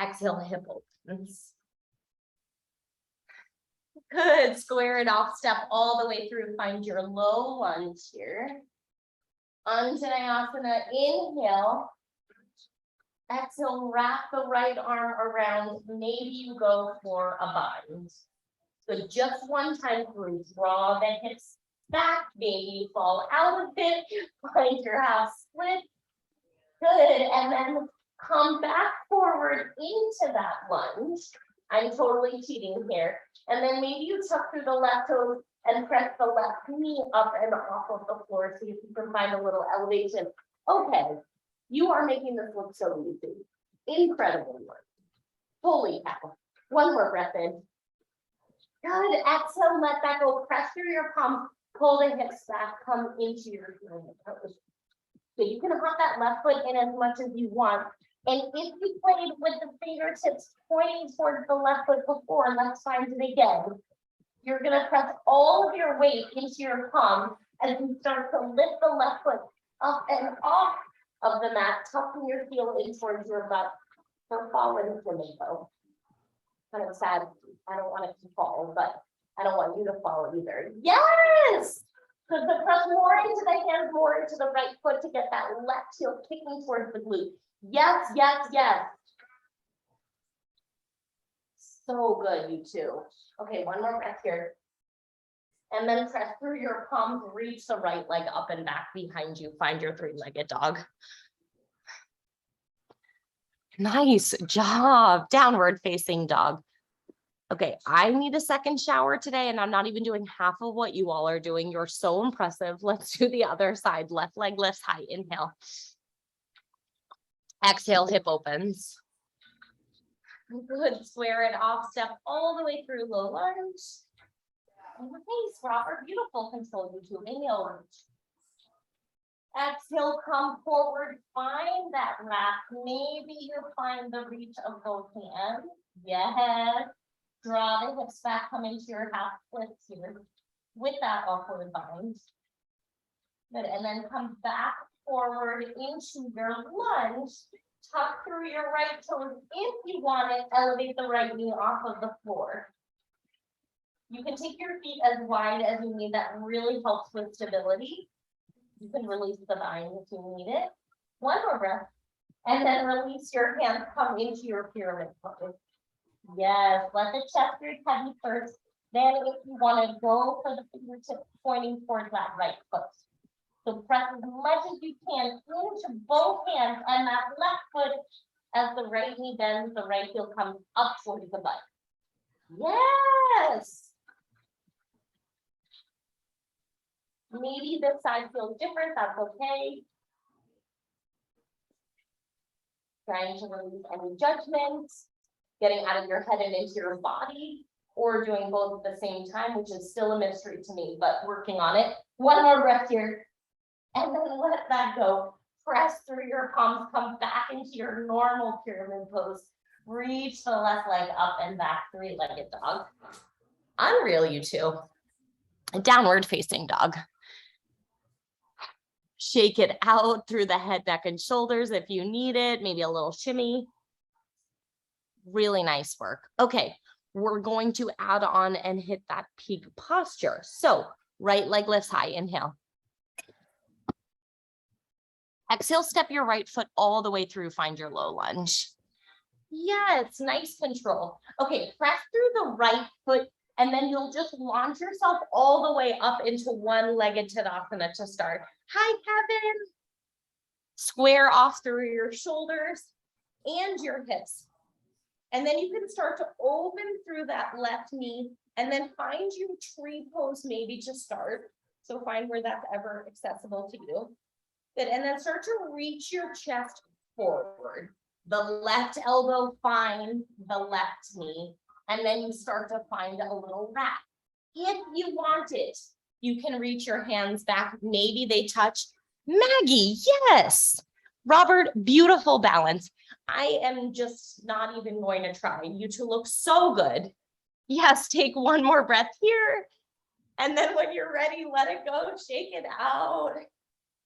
A: Exhale, hip opens. Good, square it off, step all the way through, find your low lunge here. Anjaneyasana, inhale. Exhale, wrap the right arm around, maybe you go for a bind. So just one time through, draw the hips back, maybe fall out of it, find your half split. Good, and then come back forward into that lunge. I'm totally cheating here. And then maybe you tuck through the left toes and press the left knee up and off of the floor, see if you can find a little elevation. Okay, you are making this look so easy. Incredible work. Holy cow. One more breath in. Good, exhale, let that go. Press through your palms, pull the hips back, come into your toes. So you can hop that left foot in as much as you want. And if you played with the fingertips pointing towards the left foot before, let's find it again. You're gonna press all of your weight into your palm as you start to lift the left foot up and off of the mat, tucking your heel in towards your butt for fallen flamingo. Kind of sad. I don't want it to fall, but I don't want you to fall either. Yes! So the press more into the hands, more into the right foot to get that left heel kicking towards the glute. Yes, yes, yes. So good, you two. Okay, one more breath here. And then press through your palms, reach the right leg up and back behind you. Find your three-legged dog. Nice job. Downward facing dog. Okay, I need a second shower today, and I'm not even doing half of what you all are doing. You're so impressive. Let's do the other side. Left leg lifts high. Inhale. Exhale, hip opens. Good. Square it off. Step all the way through low lunge. Nice, Robert. Beautiful. Control you two. Inhale. Exhale, come forward. Find that wrap. Maybe you'll find the reach of both hands. Yes. Draw the hips back, come into your half splits here with that upward bind. Good, and then come back forward into your lunge. Tuck through your right toes. If you want it, elevate the right knee off of the floor. You can take your feet as wide as you need. That really helps with stability. You can release the bind if you need it. One more breath. And then release your hands, come into your pyramid pose. Yes, let the chest be heavy first. Then if you want to go for the fingertips pointing towards that right foot. So press as much as you can into both hands and that left foot as the right knee bends, the right heel comes up towards the butt. Yes. Maybe this side feels different, that's okay. Trying to release any judgments. Getting out of your head and into your body, or doing both at the same time, which is still a mystery to me, but working on it. One more breath here, and then let that go. Press through your palms, come back into your normal pyramid pose. Reach the left leg up and back, three-legged dog. Unreal, you two. Downward facing dog. Shake it out through the head, neck, and shoulders if you need it, maybe a little shimmy. Really nice work. Okay, we're going to add on and hit that peak posture. So right leg lifts high, inhale. Exhale, step your right foot all the way through, find your low lunge. Yes, nice control. Okay, press through the right foot and then you'll just launch yourself all the way up into one-legged Tadasana to start. Hi, Kevin. Square off through your shoulders and your hips. And then you can start to open through that left knee and then find your tree pose maybe to start. So find where that's ever accessible to you. Good, and then start to reach your chest forward. The left elbow find the left knee. And then you start to find a little wrap. If you want it, you can reach your hands back. Maybe they touch. Maggie, yes. Robert, beautiful balance. I am just not even going to try. You two look so good. Yes, take one more breath here. And then when you're ready, let it go. Shake it out.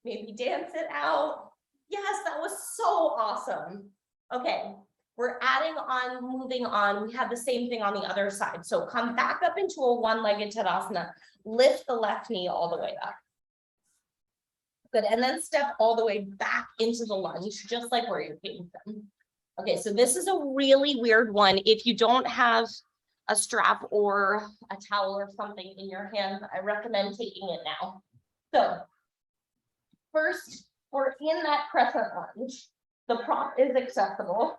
A: Maybe dance it out. Yes, that was so awesome. Okay, we're adding on, moving on. We have the same thing on the other side. So come back up into a one-legged Tadasana. Lift the left knee all the way up. Good, and then step all the way back into the lunge, just like where you came from. Okay, so this is a really weird one. If you don't have a strap or a towel or something in your hand, I recommend taking it now. So first, we're in that crescent lunge. The prop is accessible.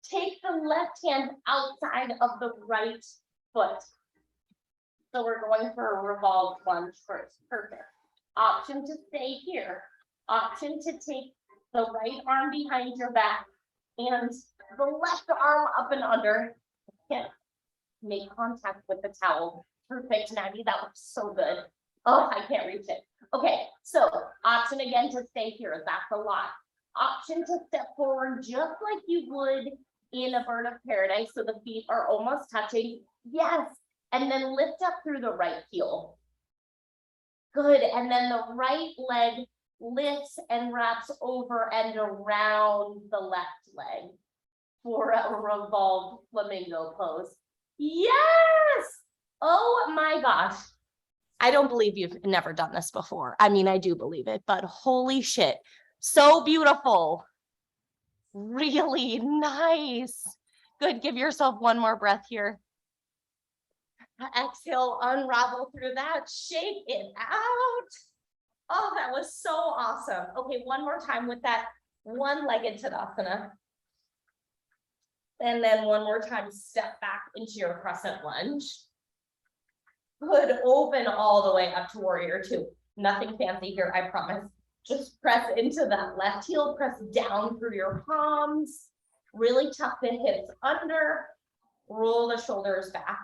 A: Take the left hand outside of the right foot. So we're going for a revolved lunge first. Perfect. Option to stay here. Option to take the right arm behind your back and the left arm up and under. Can't make contact with the towel. Perfect, Maggie. That looks so good. Oh, I can't reach it. Okay, so option again to stay here. That's a lot. Option to step forward just like you would in a bird of paradise. So the feet are almost touching. Yes. and then lift up through the right heel. Good, and then the right leg lifts and wraps over and around the left leg for a revolved flamingo pose. Yes! Oh my gosh. I don't believe you've never done this before. I mean, I do believe it, but holy shit. So beautiful. Really nice. Good, give yourself one more breath here. Exhale, unravel through that, shake it out. Oh, that was so awesome. Okay, one more time with that one-legged Tadasana. And then one more time, step back into your crescent lunge. Good, open all the way up to warrior two. Nothing fancy here, I promise. Just press into that left heel, press down through your palms. Really tuck the hips under, roll the shoulders back.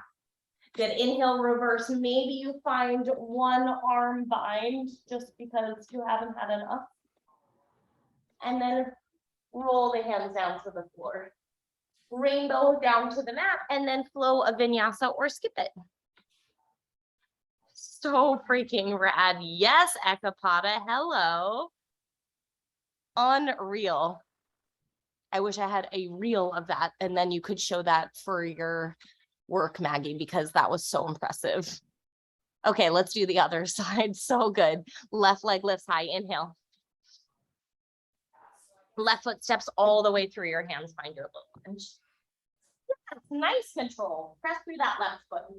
A: Good, inhale, reverse. Maybe you find one arm bind just because you haven't had enough. And then roll the hands down to the floor. Rainbow down to the mat, and then flow a vinyasa or skip it. So freaking rad. Yes, Ekapada, hello. Unreal. I wish I had a reel of that, and then you could show that for your work, Maggie, because that was so impressive. Okay, let's do the other side. So good. Left leg lifts high. Inhale. Left foot steps all the way through your hands. Find your low lunge. Yes, nice control. Press through that left foot.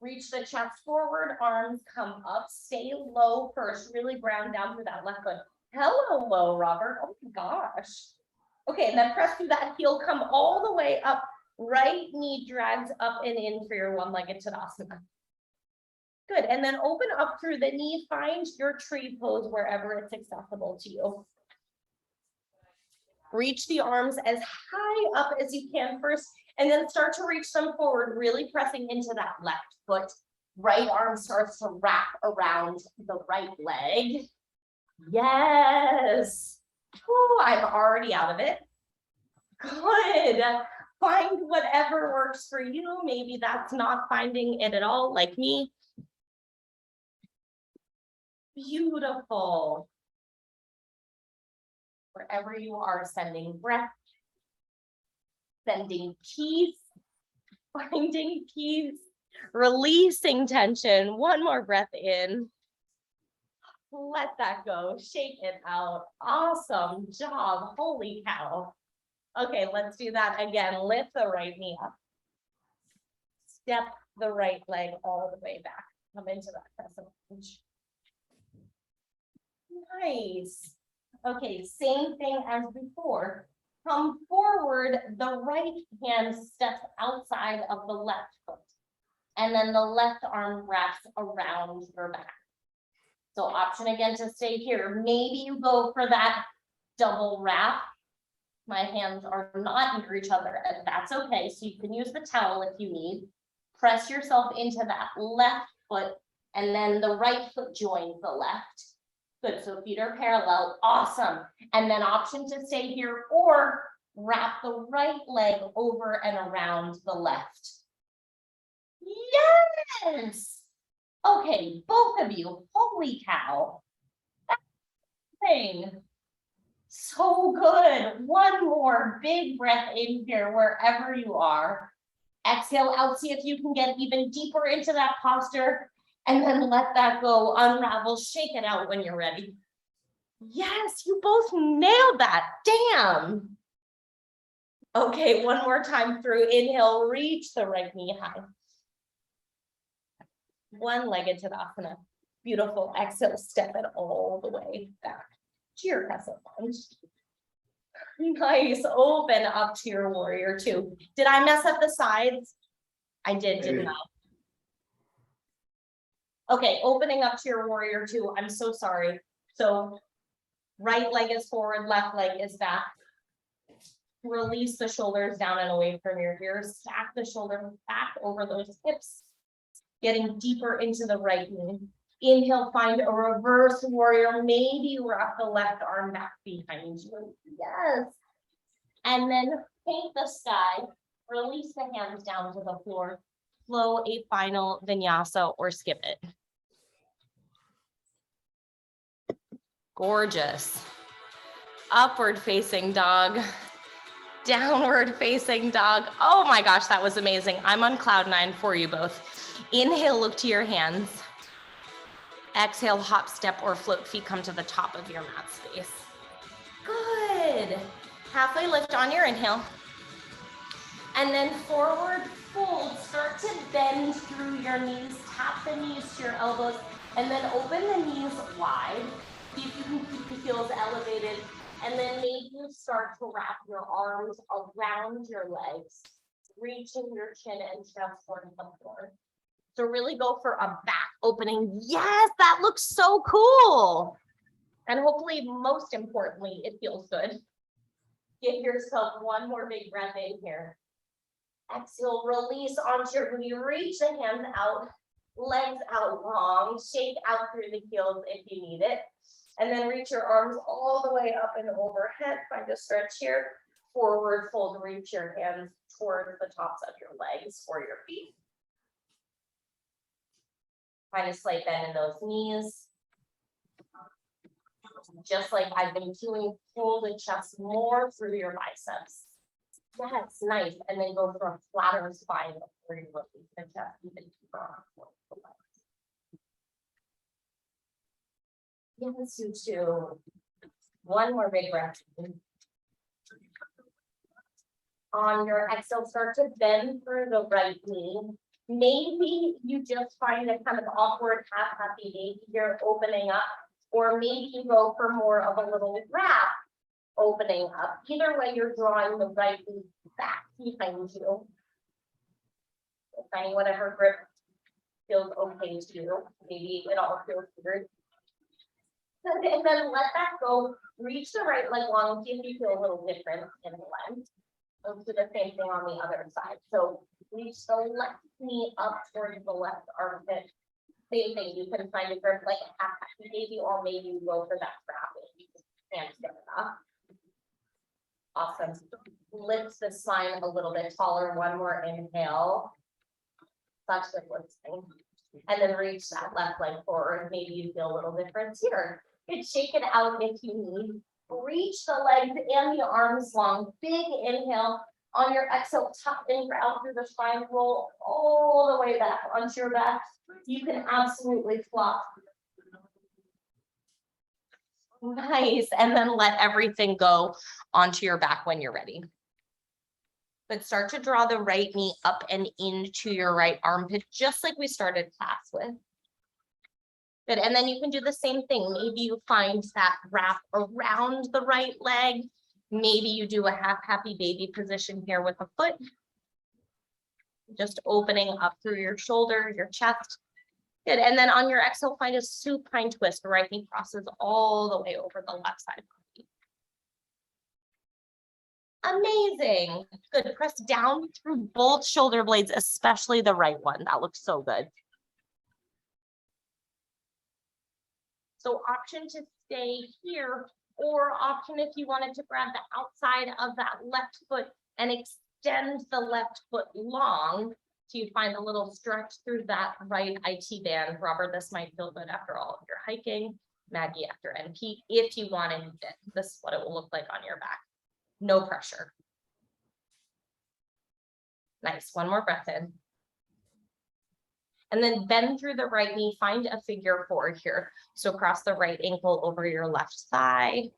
A: Reach the chest forward, arms come up. Stay low first. Really ground down through that left foot. Hello, Robert. Oh my gosh. Okay, and then press through that heel. Come all the way up. Right knee drags up and in for your one-legged Tadasana. Good, and then open up through the knee. Find your tree pose wherever it's accessible to you. Reach the arms as high up as you can first, and then start to reach them forward, really pressing into that left foot. Right arm starts to wrap around the right leg. Yes. Ooh, I'm already out of it. Good. Find whatever works for you. Maybe that's not finding it at all, like me. Beautiful. Wherever you are, sending breath, sending peace, finding peace, releasing tension. One more breath in. Let that go. Shake it out. Awesome job. Holy cow. Okay, let's do that again. Lift the right knee up. Step the right leg all the way back. Come into that crescent lunge. Nice. Okay, same thing as before. Come forward, the right hand steps outside of the left foot. And then the left arm wraps around your back. So option again to stay here. Maybe you go for that double wrap. My hands are not near each other, and that's okay. So you can use the towel if you need. Press yourself into that left foot, and then the right foot joins the left. Good, so feet are parallel, awesome. And then option to stay here or wrap the right leg over and around the left. Yes! Okay, both of you, holy cow. That's thing. So good. One more big breath in here, wherever you are. Exhale out, see if you can get even deeper into that posture. And then let that go, unravel, shake it out when you're ready. Yes, you both nailed that. Damn. Okay, one more time through. Inhale, reach the right knee high. One-legged Tadasana. Beautiful. Exhale, step it all the way back to your crescent lunge. Nice. Open up to your warrior two. Did I mess up the sides? I did, didn't I? Okay, opening up to your warrior two. I'm so sorry. So right leg is forward, left leg is back. Release the shoulders down and away from your ears. Stack the shoulders back over those hips. Getting deeper into the right knee. Inhale, find a reverse warrior. Maybe wrap the left arm back behind you. Yes. And then paint the sky. Release the hands down to the floor. flow a final vinyasa or skip it. Gorgeous. Upward facing dog. Downward facing dog. Oh my gosh, that was amazing. I'm on cloud 9 for you both. Inhale, look to your hands. Exhale, hop, step, or float feet come to the top of your mat space. Good. Halfway lift on your inhale. And then forward fold. Start to bend through your knees. Tap the knees to your elbows. And then open the knees wide. See if you can keep the heels elevated. And then maybe you start to wrap your arms around your legs, reaching your chin and chest towards the floor. So really go for a back opening. Yes, that looks so cool. And hopefully, most importantly, it feels good. Give yourself one more big breath in here. Exhale, release onto your booty. Reach the hands out, legs out long. Shake out through the heels if you need it. And then reach your arms all the way up and overhead. Find a stretch here. Forward fold, reach your hands towards the tops of your legs or your feet. Find a slight bend in those knees. Just like I've been doing, pull the chest more through your biceps. That's nice. And then go for a flatter spine before you release the chest even deeper. Yes, you too. One more big breath. On your exhale, start to bend through the right knee. Maybe you just find a kind of awkward half happy baby here opening up, or maybe you go for more of a little wrap opening up. Either way, you're drawing the right knee back behind you. Finding whatever grip feels okay to you. Maybe it all feels weird. And then let that go. Reach the right leg long. See if you feel a little different in the length. We'll do the same thing on the other side. So reach the left knee up towards the left armpit. Same thing. You can find a grip like a half happy baby, or maybe you go for that wrap if you can't get it up. Awesome. Lift the spine a little bit taller. One more inhale. Touch the lifting. And then reach that left leg forward. Maybe you feel a little difference here. You can shake it out if you need. Reach the legs and the arms long. Big inhale. On your exhale, tuck and ground through the spine. Roll all the way back onto your back. You can absolutely flop. Nice. And then let everything go onto your back when you're ready. But start to draw the right knee up and into your right armpit, just like we started class with. Good. And then you can do the same thing. Maybe you find that wrap around the right leg. Maybe you do a half happy baby position here with a foot. Just opening up through your shoulder, your chest. Good. And then on your exhale, find a supine twist. Right knee crosses all the way over the left side. Amazing. Good. Press down through both shoulder blades, especially the right one. That looks so good. So option to stay here, or option if you wanted to grab the outside of that left foot and extend the left foot long. So you find a little stretch through that right IT band. Robert, this might feel good after all of your hiking. Maggie after NP, if you want to need it. This is what it will look like on your back. No pressure. Nice. One more breath in. And then bend through the right knee. Find a figure 4 here. So cross the right ankle over your left thigh.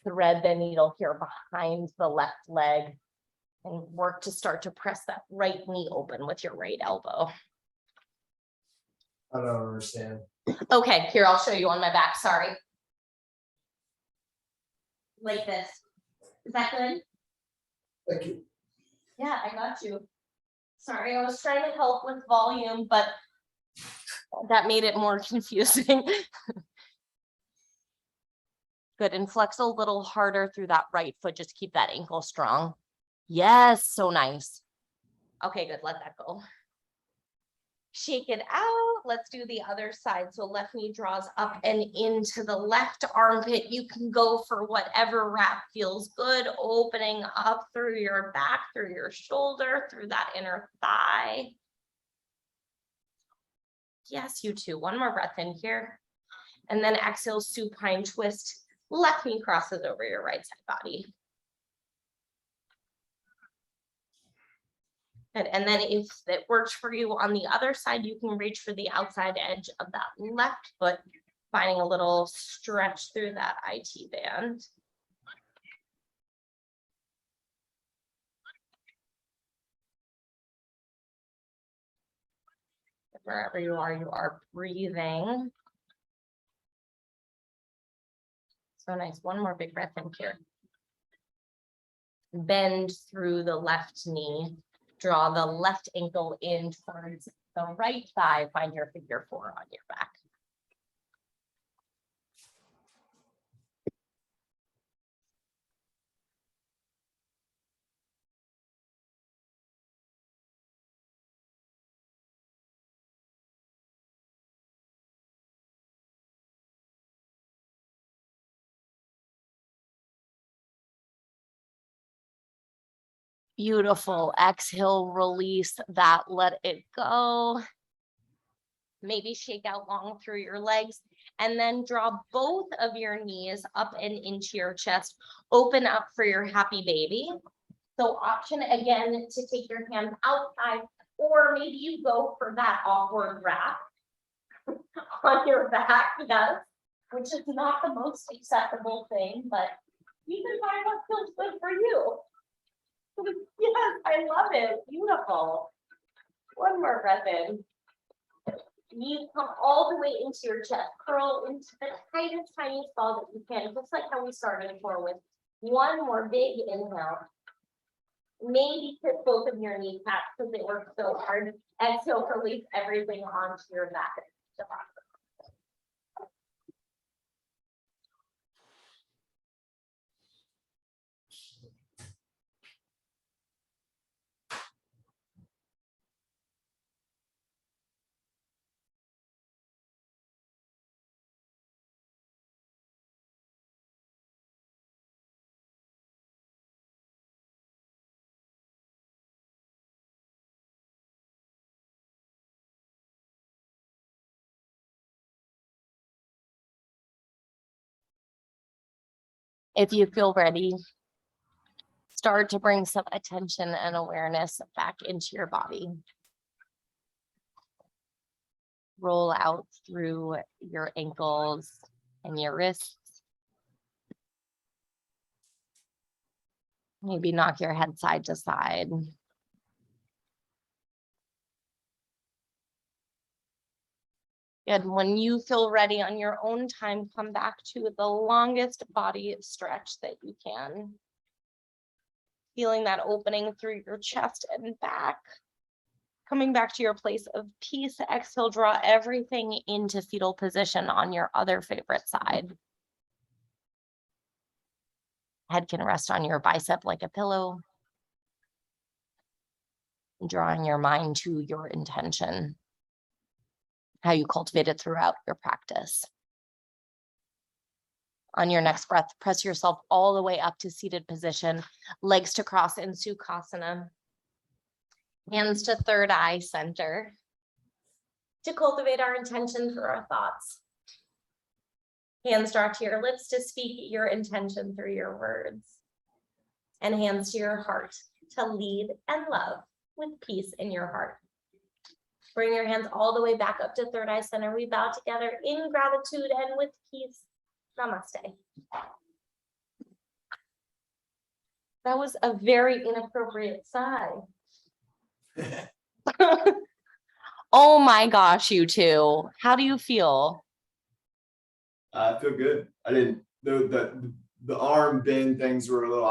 A: Thread the needle here behind the left leg. And work to start to press that right knee open with your right elbow.
B: I don't understand.
A: Okay, here, I'll show you on my back. Sorry. Like this. Is that good?
B: Thank you.
A: Yeah, I got you. Sorry, I was trying to help with volume, but that made it more confusing. Good, and flex a little harder through that right foot. Just keep that ankle strong. Yes, so nice. Okay, good, let that go. Shake it out. Let's do the other side. So left knee draws up and into the left armpit. You can go for whatever wrap feels good, opening up through your back, through your shoulder, through that inner thigh. Yes, you too. One more breath in here. And then exhale, supine twist. Left knee crosses over your right side body. And then if it works for you on the other side, you can reach for the outside edge of that left foot, finding a little stretch through that IT band. Wherever you are breathing. So nice. One more big breath in here. Bend through the left knee. Draw the left ankle in towards the right thigh. Find your figure 4 on your back. Beautiful. Exhale, release that, let it go. Maybe shake out long through your legs and then draw both of your knees up and into your chest. Open up for your happy baby. So option again to take your hands outside, or maybe you go for that awkward wrap on your back, yes, which is not the most acceptable thing, but you can find what feels good for you. Yes, I love it. Beautiful. One more breath in. Knees come all the way into your chest. Curl into the tightest, tiniest ball that you can, just like how we started for with one more big inhale. Maybe tip both of your kneecaps because they work so hard. Exhale, release everything onto your back. If you feel ready, start to bring some attention and awareness back into your body. Roll out through your ankles and your wrists. Maybe knock your head side to side. And when you feel ready on your own time, come back to the longest body stretch that you can. Feeling that opening through your chest and back. Coming back to your place of peace. Exhale, draw everything into fetal position on your other favorite side. Head can rest on your bicep like a pillow. Drawing your mind to your intention. How you cultivate it throughout your practice. On your next breath, press yourself all the way up to seated position, legs to cross in Sukhasana. Hands to third eye center. To cultivate our intention through our thoughts. Hands draw to your lips to speak your intention through your words. And hands to your heart to lead and love with peace in your heart. Bring your hands all the way back up to third eye center. We bow together in gratitude and with peace. Namaste. That was a very inappropriate sigh. Oh my gosh, you two. How do you feel?
B: I feel good. I didn't, the arm bend things were a little